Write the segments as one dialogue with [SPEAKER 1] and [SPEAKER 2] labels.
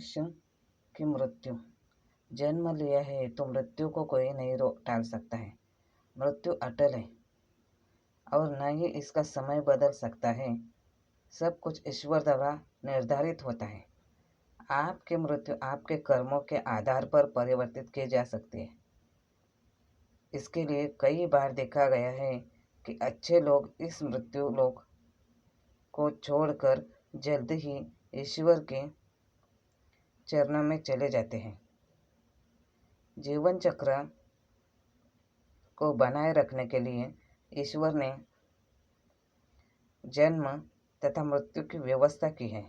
[SPEAKER 1] मनुष्य की मृत्यु। जन्म लिया है तो मृत्यु को कोई नहीं टाल सकता है। मृत्यु अटल है और न ही इसका समय बदल सकता है। सब कुछ ईश्वर द्वारा निर्धारित होता है। आपकी मृत्यु आपके कर्मों के आधार पर परिवर्तित की जा सकती है। इसके लिए कई बार देखा गया है कि अच्छे लोग इस मृत्यु लोक को छोड़कर जल्द ही ईश्वर के चरणों में चले जाते हैं। जीवन चक्र को बनाए रखने के लिए ईश्वर ने जन्म तथा मृत्यु की व्यवस्था की है।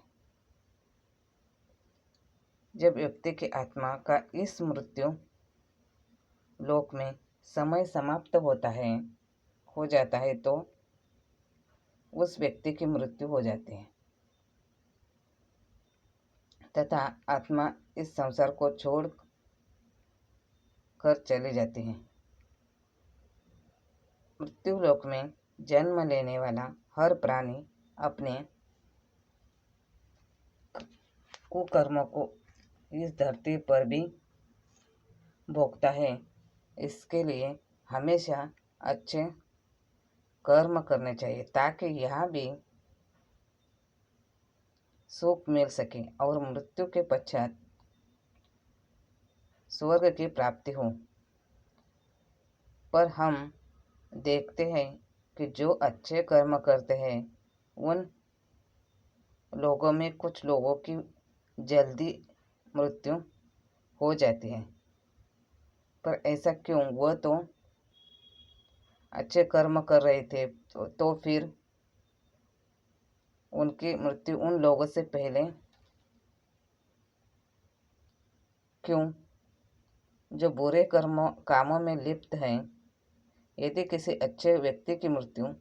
[SPEAKER 1] जब व्यक्ति की आत्मा का इस मृत्यु लोक में समय समाप्त हो जाता है तो उस व्यक्ति की मृत्यु हो जाती है तथा आत्मा इस संसार को छोड़ कर चली जाती है। मृत्यु लोक में जन्म लेने वाला हर प्राणी अपने कुकर्मों को इस धरती पर भी भोगता है। इसके लिए हमेशा अच्छे कर्म करने चाहिए ताकि यहाँ भी सुख मिल सके और मृत्यु के पश्चात स्वर्ग की प्राप्ति हो। पर हम देखते हैं कि जो अच्छे कर्म करते हैं उन लोगों में कुछ लोगों की जल्दी मृत्यु हो जाती है। पर ऐसा क्यों? वह तो अच्छे कर्म कर रहे थे तो फिर उनकी मृत्यु उन लोगों से पहले क्यों जो बुरे कामों में लिप्त हैं? यदि किसी अच्छे व्यक्ति की मृत्यु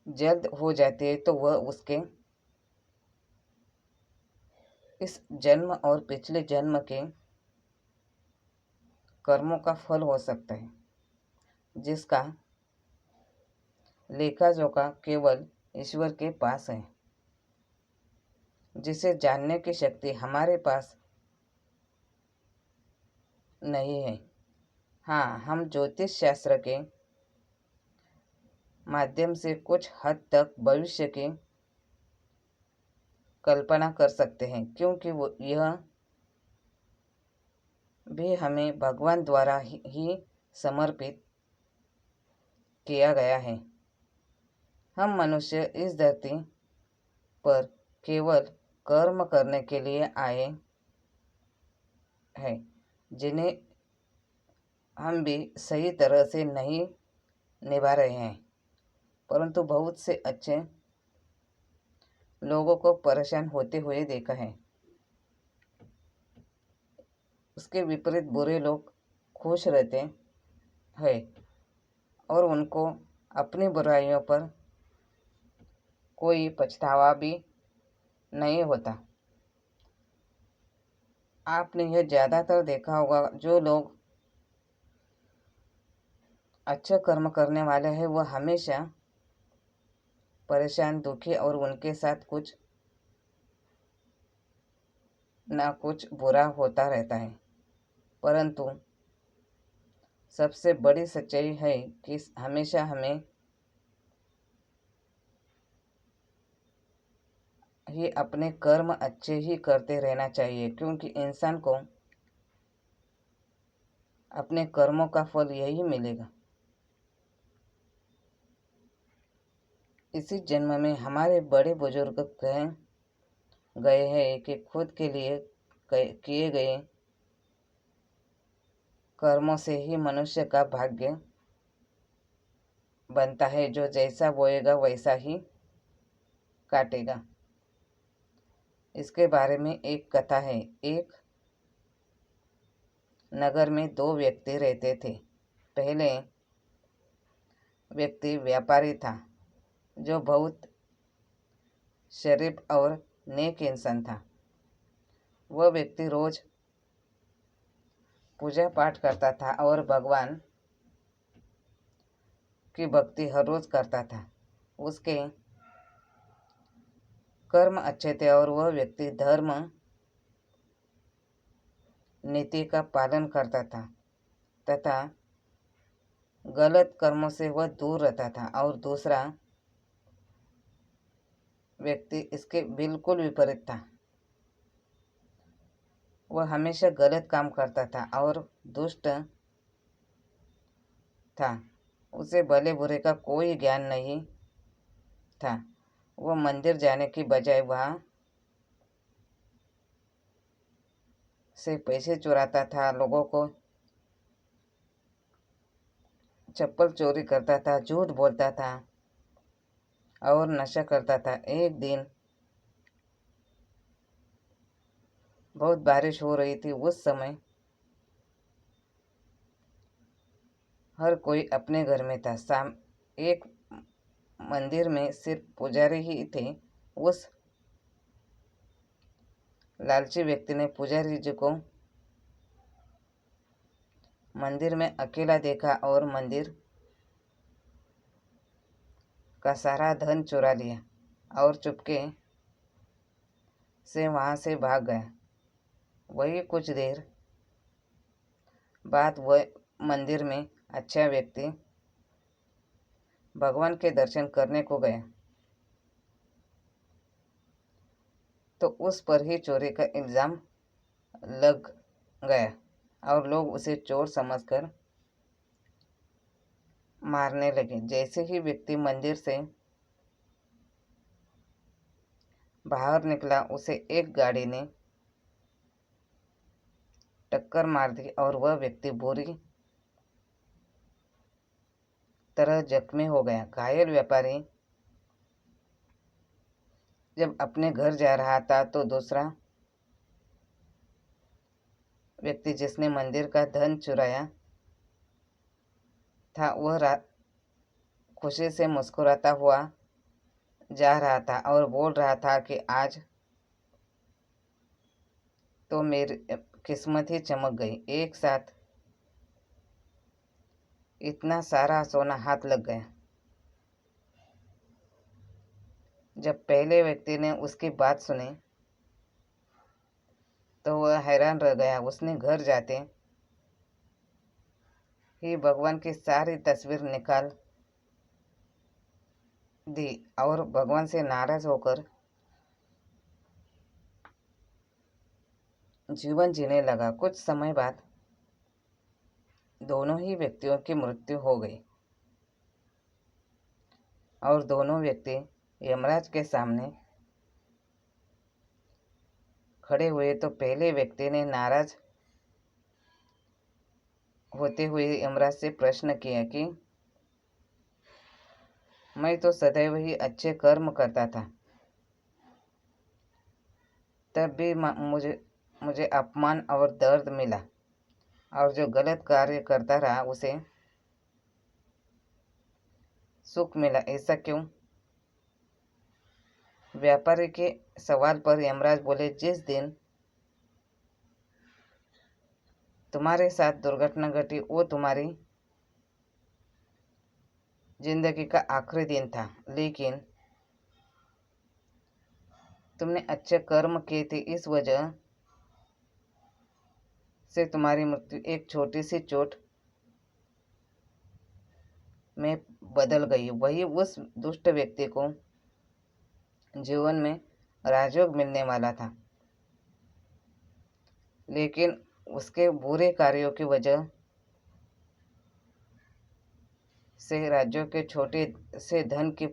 [SPEAKER 1] जल्द हो जाती है तो वह उसके इस जन्म और पिछले जन्म के कर्मों का फल हो सकता है, जिसका लेखा जोखा केवल ईश्वर के पास है, जिसे जानने की शक्ति हमारे पास नहीं है। हाँ, हम ज्योतिष शास्त्र के माध्यम से कुछ हद तक भविष्य की कल्पना कर सकते हैं, क्योंकि यह भी हमें भगवान द्वारा ही समर्पित किया गया है। हम मनुष्य इस धरती पर केवल कर्म करने के लिए आए हैं, जिन्हें हम भी सही तरह से नहीं निभा रहे हैं। परंतु बहुत से अच्छे लोगों को परेशान होते हुए देखा है। उसके विपरीत बुरे लोग खुश रहते हैं और उनको अपनी बुराइयों पर कोई पछतावा भी नहीं होता। आपने यह ज़्यादातर देखा होगा, जो लोग अच्छे कर्म करने वाले हैं वह हमेशा परेशान, दुखी और उनके साथ कुछ ना कुछ बुरा होता रहता है। परंतु सबसे बड़ी सच्चाई है कि हमेशा हमें ही अपने कर्म अच्छे ही करते रहना चाहिए, क्योंकि इंसान को अपने कर्मों का फल यही मिलेगा। इसी जन्म में हमारे बड़े बुजुर्ग कह गए हैं कि खुद के लिए किए गए कर्मों से ही मनुष्य का भाग्य बनता है। जो जैसा बोएगा वैसा ही काटेगा। इसके बारे में एक कथा है। एक नगर में दो व्यक्ति रहते थे। पहले व्यक्ति व्यापारी था, जो बहुत शरीफ और नेक इंसान था। वह व्यक्ति रोज पूजा पाठ करता था और भगवान की भक्ति हर रोज करता था। उसके कर्म अच्छे थे और वह व्यक्ति धर्म नीति का पालन करता था तथा गलत कर्मों से वह दूर रहता था, और दूसरा व्यक्ति इसके बिल्कुल विपरीत था। वह हमेशा गलत काम करता था और दुष्ट था। उसे भले बुरे का कोई ज्ञान नहीं था। वह मंदिर जाने की बजाय वहाँ से पैसे चुराता था, लोगों को चप्पल चोरी करता था, झूठ बोलता था और नशा करता था। एक दिन बहुत बारिश हो रही थी। उस समय हर कोई अपने घर में था। एक मंदिर में सिर्फ पुजारी ही थे। उस लालची व्यक्ति ने पुजारी जी को मंदिर में अकेला देखा और मंदिर का सारा धन चुरा लिया और चुपके से वहां से भाग गया। वही कुछ देर बाद वह मंदिर में अच्छा व्यक्ति भगवान के दर्शन करने को गया तो उस पर ही चोरी का इल्जाम लग गया और लोग उसे चोर समझकर मारने लगे। जैसे ही व्यक्ति मंदिर से बाहर निकला, उसे एक गाड़ी ने टक्कर मार दी और वह व्यक्ति बुरी तरह जख्मी हो गया। घायल व्यापारी जब अपने घर जा रहा था तो दूसरा व्यक्ति जिसने मंदिर का धन चुराया था वह खुशी से मुस्कुराता हुआ जा रहा था और बोल रहा था कि आज तो मेरी किस्मत ही चमक गई, एक साथ इतना सारा सोना हाथ लग गया। जब पहले व्यक्ति ने उसकी बात सुनी तो वह हैरान रह गया। उसने घर जाते ही भगवान की सारी तस्वीर निकाल दी और भगवान से नाराज होकर जीवन जीने लगा। कुछ समय बाद दोनों ही व्यक्तियों की मृत्यु हो गई और दोनों व्यक्ति यमराज के सामने खड़े हुए तो पहले व्यक्ति ने नाराज होते हुए यमराज से प्रश्न किया कि मैं तो सदैव ही अच्छे कर्म करता था, तब भी मुझे अपमान और दर्द मिला, और जो गलत कार्य करता रहा उसे सुख मिला, ऐसा क्यों? व्यापारी के सवाल पर यमराज बोले, जिस दिन तुम्हारे साथ दुर्घटना घटी वो तुम्हारी जिंदगी का आखिरी दिन था, लेकिन तुमने अच्छे कर्म किए थे, इस वजह से तुम्हारी मृत्यु एक छोटी सी चोट में बदल गई। वही उस दुष्ट व्यक्ति को जीवन में राजयोग मिलने वाला था, लेकिन उसके बुरे कार्यों की वजह से राज्यों के छोटे से धन की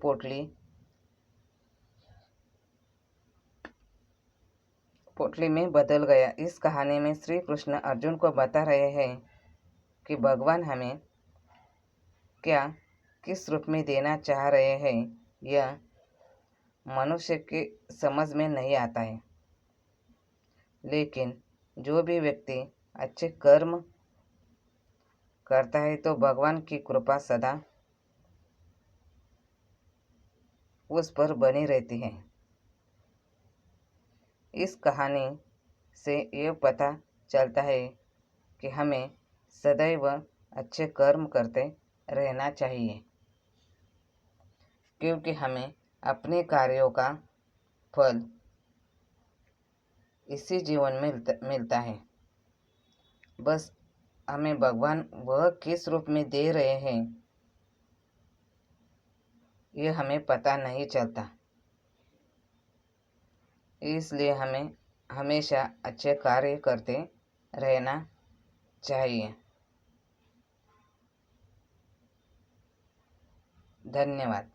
[SPEAKER 1] पोटली में बदल गया। इस कहानी में श्री कृष्ण अर्जुन को बता रहे हैं कि भगवान हमें क्या किस रूप में देना चाह रहे हैं, यह मनुष्य के समझ में नहीं आता है। लेकिन जो भी व्यक्ति अच्छे कर्म करता है तो भगवान की कृपा सदा उस पर बनी रहती है। इस कहानी से यह पता चलता है कि हमें सदैव अच्छे कर्म करते रहना चाहिए, क्योंकि हमें अपने कार्यों का फल इसी जीवन मिलता है। बस हमें भगवान वह किस रूप में दे रहे हैं ये हमें पता नहीं चलता। इसलिए हमें हमेशा अच्छे कार्य करते रहना चाहिए। धन्यवाद।